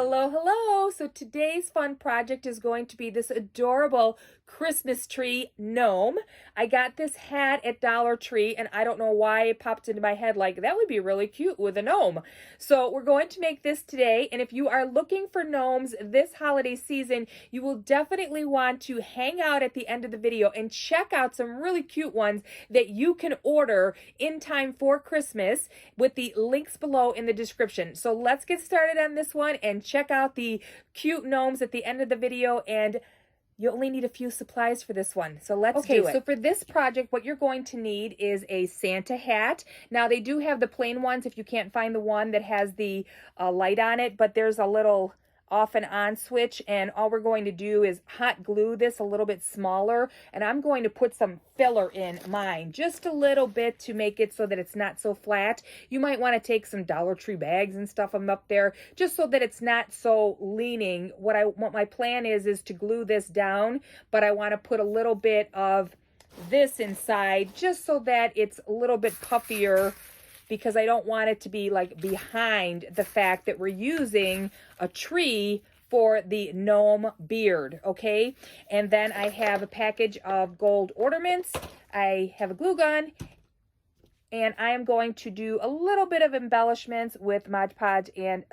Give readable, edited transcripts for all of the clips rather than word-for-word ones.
Hello, hello. So today's fun project is going to be this adorable Christmas tree gnome. I got this hat at Dollar Tree and I don't know why it popped into my head like that would be really cute with a gnome. So we're going to make this today, and if you are looking for gnomes this holiday season, you will definitely want to hang out at the end of the video and check out some really cute ones that you can order in time for Christmas with the links below in the description. So let's get started on this one and check out the cute gnomes at the end of the video, and you only need a few supplies for this one. So let's do it. So for this project, what you're going to need is a Santa hat. Now they do have the plain ones if you can't find the one that has the light on it, but there's a little off and on switch, and all we're going to do is hot glue this a little bit smaller, and I'm going to put some filler in mine just a little bit to make it so that it's not so flat. You might want to take some Dollar Tree bags and stuff them up there just so that it's not so leaning. What my plan is to glue this down, but I want to put a little bit of this inside just so that it's a little bit puffier, because I don't want it to be like behind the fact that we're using a tree for the gnome beard, okay? And then I have a package of gold ornaments. I have a glue gun, and I am going to do a little bit of embellishments with Mod Podge and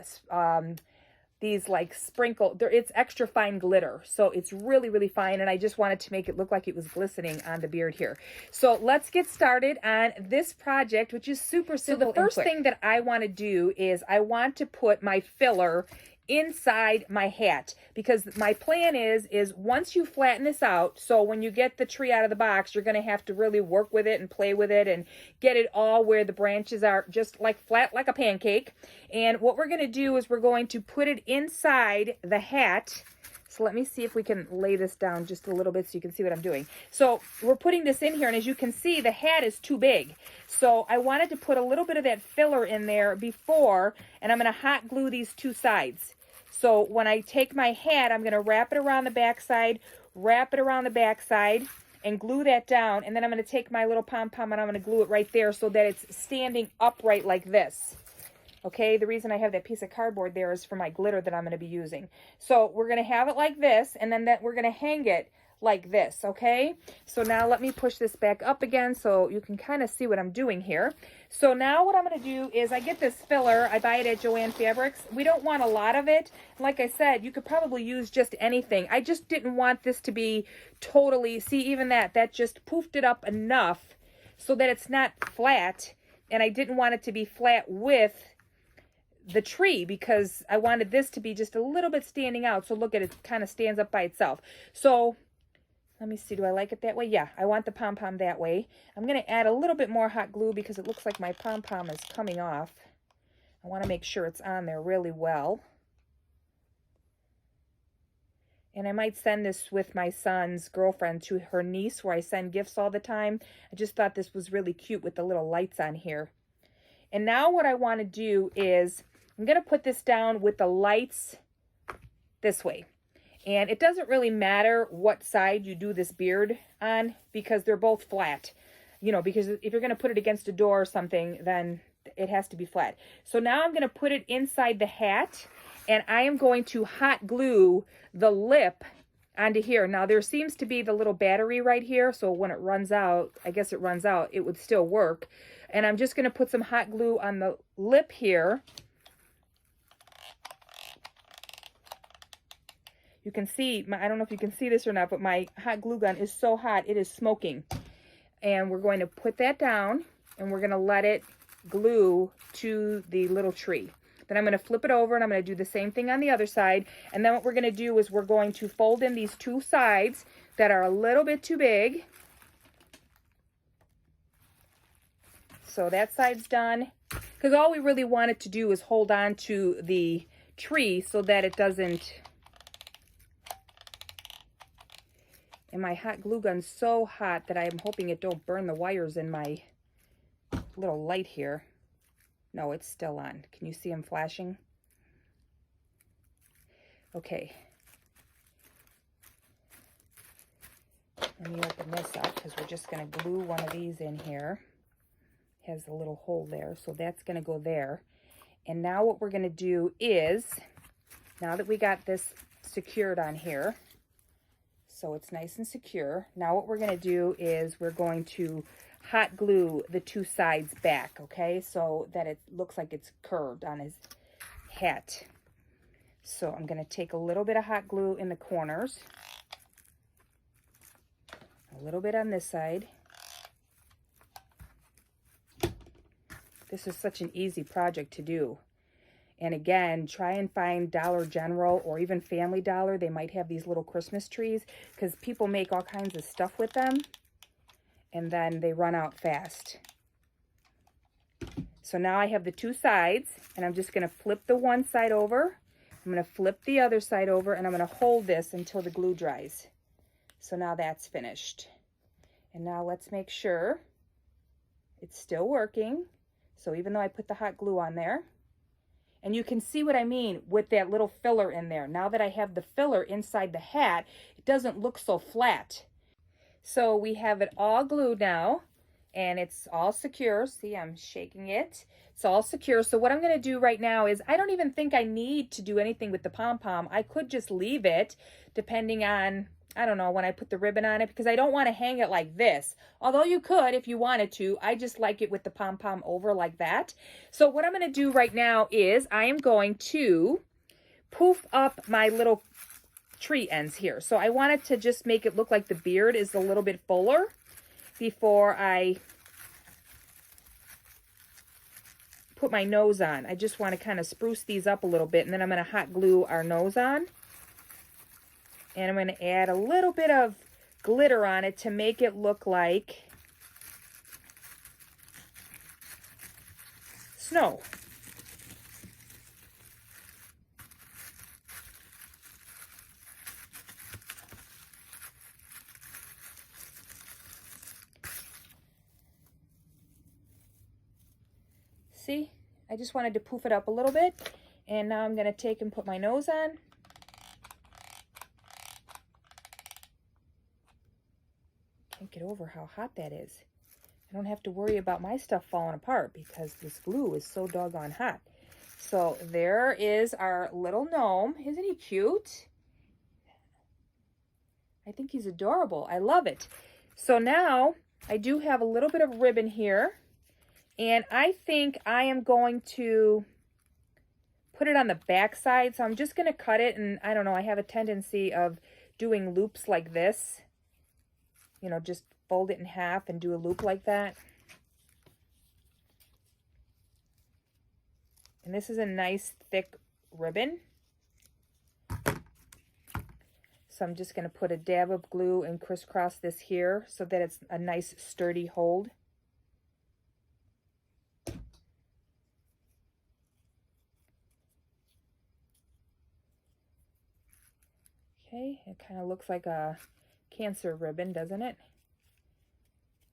these like sprinkle, it's extra fine glitter, so it's really fine, and I just wanted to make it look like it was glistening on the beard here. So let's get started on this project, which is super simple. So the first thing that I want to do is I want to put my filler inside my hat, because my plan is once you flatten this out, so when you get the tree out of the box, you're going to have to really work with it and play with it and get it all where the branches are just like flat like a pancake. And what we're going to do is we're going to put it inside the hat. So let me see if we can lay this down just a little bit so you can see what I'm doing. So we're putting this in here, and as you can see, the hat is too big. So I wanted to put a little bit of that filler in there before, and I'm going to hot glue these two sides. So when I take my hat, I'm going to wrap it around the backside, and glue that down. And then I'm going to take my little pom-pom and I'm going to glue it right there so that it's standing upright like this. Okay, the reason I have that piece of cardboard there is for my glitter that I'm going to be using. So we're going to have it like this, and then we're going to hang it like this, okay? So now let me push this back up again so you can kind of see what I'm doing here. So now what I'm going to do is I get this filler. I buy it at Joann Fabrics. We don't want a lot of it. Like I said, you could probably use just anything. I just didn't want this to be totally, see, even that just poofed it up enough so that it's not flat, and I didn't want it to be flat with the tree because I wanted this to be just a little bit standing out. So look at it, kind of stands up by itself. So let me see, do I like it that way? Yeah, I want the pom-pom that way. I'm going to add a little bit more hot glue because it looks like my pom-pom is coming off. I want to make sure it's on there really well. And I might send this with my son's girlfriend to her niece, where I send gifts all the time. I just thought this was really cute with the little lights on here. And now what I want to do is I'm going to put this down with the lights this way. And it doesn't really matter what side you do this beard on because they're both flat. You know, because if you're going to put it against a door or something, then it has to be flat. So now I'm going to put it inside the hat, and I am going to hot glue the lip onto here. Now there seems to be the little battery right here, so when it runs out, I guess it runs out, it would still work. And I'm just going to put some hot glue on the lip here. You can see, I don't know if you can see this or not, but my hot glue gun is so hot, it is smoking. And we're going to put that down, and we're going to let it glue to the little tree. Then I'm going to flip it over, and I'm going to do the same thing on the other side. And then what we're going to do is we're going to fold in these two sides that are a little bit too big. So that side's done. Because all we really wanted to do is hold on to the tree so that it doesn't... And my hot glue gun's so hot that I'm hoping it don't burn the wires in my little light here. No, it's still on. Can you see them flashing? Okay. Let me open this up because we're just going to glue one of these in here. It has a little hole there, so that's going to go there. And now what we're going to do is Now that we got this secured on here, so it's nice and secure, now what we're going to do is we're going to hot glue the two sides back, okay, so that it looks like it's curved on his hat. So I'm going to take a little bit of hot glue in the corners, a little bit on this side. This is such an easy project to do. And again, try and find Dollar General or even Family Dollar. They might have these little Christmas trees because people make all kinds of stuff with them and then they run out fast. So now I have the two sides and I'm just going to flip the one side over. I'm going to flip the other side over and I'm going to hold this until the glue dries. So now that's finished. And now let's make sure it's still working. So even though I put the hot glue on there, and you can see what I mean with that little filler in there. Now that I have the filler inside the hat, it doesn't look so flat. So we have it all glued now, and it's all secure. See, I'm shaking it. It's all secure. So what I'm going to do right now is I don't even think I need to do anything with the pom-pom. I could just leave it depending on, I don't know, when I put the ribbon on it, because I don't want to hang it like this. Although you could if you wanted to. I just like it with the pom-pom over like that. So what I'm going to do right now is I am going to poof up my little tree ends here. So I wanted to just make it look like the beard is a little bit fuller before I put my nose on. I just want to kind of spruce these up a little bit, and then I'm going to hot glue our nose on. And I'm going to add a little bit of glitter on it to make it look like snow. See, I just wanted to poof it up a little bit. And now I'm going to take and put my nose on. Can't get over how hot that is. I don't have to worry about my stuff falling apart because this glue is so doggone hot. So there is our little gnome. Isn't he cute? I think he's adorable. I love it. So now I do have a little bit of ribbon here, and I think I am going to put it on the back side. So I'm just going to cut it, and I don't know, I have a tendency of doing loops like this. You know, just fold it in half and do a loop like that. And this is a nice thick ribbon. So I'm just going to put a dab of glue and crisscross this here so that it's a nice sturdy hold. Okay, it kind of looks like a cancer ribbon, doesn't it?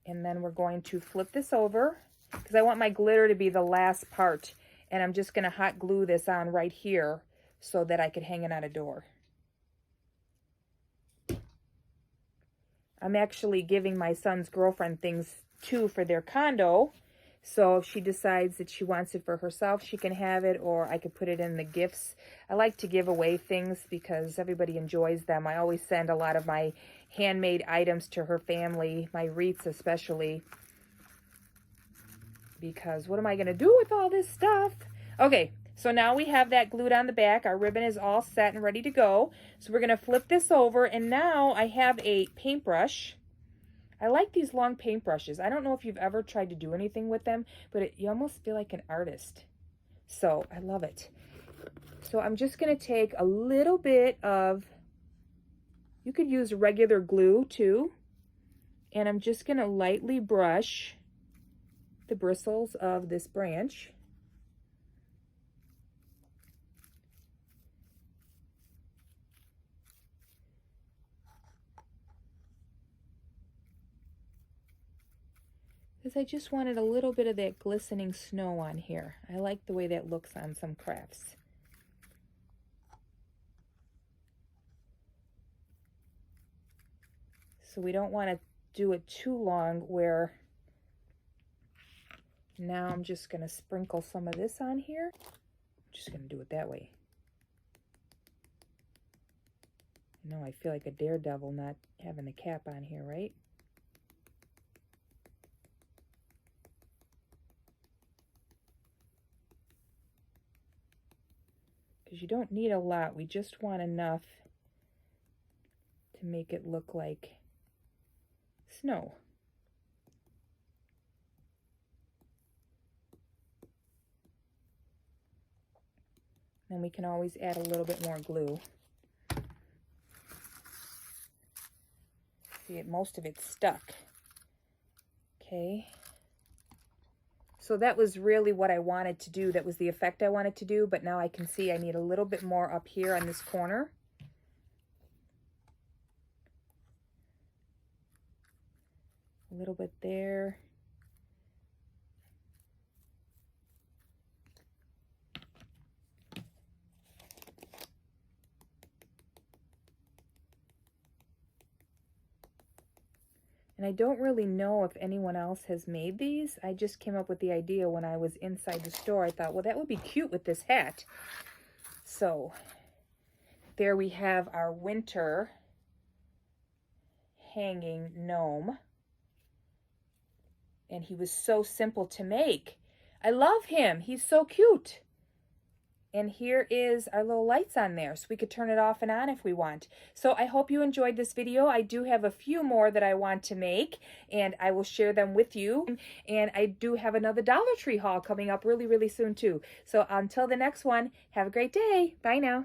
And then we're going to flip this over because I want my glitter to be the last part. And I'm just going to hot glue this on right here so that I could hang it on a door. I'm actually giving my son's girlfriend things too for their condo. So if she decides that she wants it for herself, she can have it, or I could put it in the gifts. I like to give away things because everybody enjoys them. I always send a lot of my handmade items to her family, my wreaths especially. Because what am I going to do with all this stuff? Okay, so now we have that glued on the back. Our ribbon is all set and ready to go. So we're going to flip this over, and now I have a paintbrush. I like these long paintbrushes. I don't know if you've ever tried to do anything with them, but you almost feel like an artist. So I love it. So I'm just going to take a little bit of, you could use regular glue too, and I'm just going to lightly brush the bristles of this branch. Because I just wanted a little bit of that glistening snow on here. I like the way that looks on some crafts. So we don't want to do it too long where now I'm just going to sprinkle some of this on here. I'm just going to do it that way. No, I feel like a daredevil not having the cap on here, right? Because you don't need a lot. We just want enough to make it look like snow. Then we can always add a little bit more glue. See, most of it's stuck. Okay. So that was really what I wanted to do. That was the effect I wanted to do, but now I can see I need a little bit more up here on this corner. A little bit there. And I don't really know if anyone else has made these. I just came up with the idea when I was inside the store. I thought, well, that would be cute with this hat. So there we have our winter hanging gnome. And he was so simple to make. I love him. He's so cute. And here is our little lights on there, so we could turn it off and on if we want. So I hope you enjoyed this video. I do have a few more that I want to make, and I will share them with you. And I do have another Dollar Tree haul coming up really, really soon too. So until the next one, have a great day. Bye now.